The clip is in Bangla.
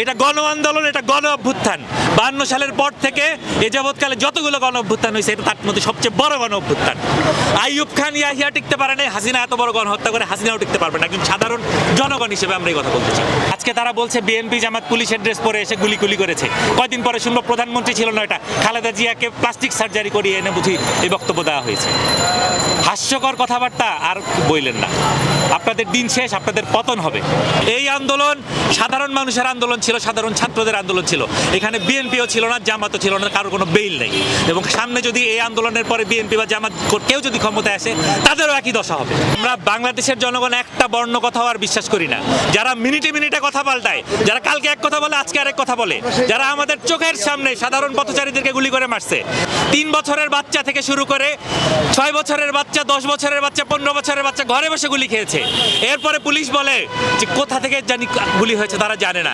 এটা গণ আন্দোলন, এটা গণ অভ্যুত্থান। 52 সালের পর থেকে এ যাবৎকালে যতগুলো গণ অভ্যুত্থান হয়েছে, এটা তার মধ্যে সবচেয়ে বড় গণ অভ্যুত্থান। আইয়ুব খান ইয়াহিয়া টিকতে পারে নাই, হাসিনা এত বড় গণহত্যা করে হাসিনাও টিকতে পারবে না। একজন সাধারণ জনগণ হিসেবে আমরা এই কথা বলতে চাই। আজকে তারা বলছে বিএনপি জামাত পুলিশের ড্রেস পরে এসে গুলি করেছে। কয়দিন পরে শুনবো প্রধানমন্ত্রী ছিল না, এটা খালেদা জিয়াকে প্লাস্টিক সার্জারি করিয়ে এনে বুঝি এই বক্তব্য দেওয়া হয়েছে। হাস্যকর কথাবার্তা আর বইলেন না। আপনাদের দিন শেষ, আপনাদের পতন হবে। এই আন্দোলন সাধারণ মানুষের আন্দোলন ছিল, সাধারণ ছাত্রদের আন্দোলন ছিল। এখানে বিএনপিও ছিল না, জামাতও ছিল না, কারোর কোনো বেইল নেই। এবং সামনে যদি এই আন্দোলনের পরে বিএনপি বা জামাত কেউ যদি ক্ষমতায় আসে, তাদেরও একই দশা হবে। আমরা বাংলাদেশের জনগণ একটা বর্ণ কথাও আর বিশ্বাস করি না। যারা মিনিটে মিনিটে কথা পাল্টায়, যারা কালকে এক কথা বলে আজকে আরেক কথা বলে, যারা আমাদের চোখের সামনে সাধারণ পথচারীদেরকে গুলি করে মারছে, 3 বছরের বাচ্চা থেকে শুরু করে 6 বছরের বাচ্চা, 10 বছরের বাচ্চা, 15 বছরের বাচ্চা ঘরে বসে গুলি খেয়েছে। এরপরে পুলিশ বলে যে কোথা থেকে জানি গুলি হয়েছে, তারা জানে না।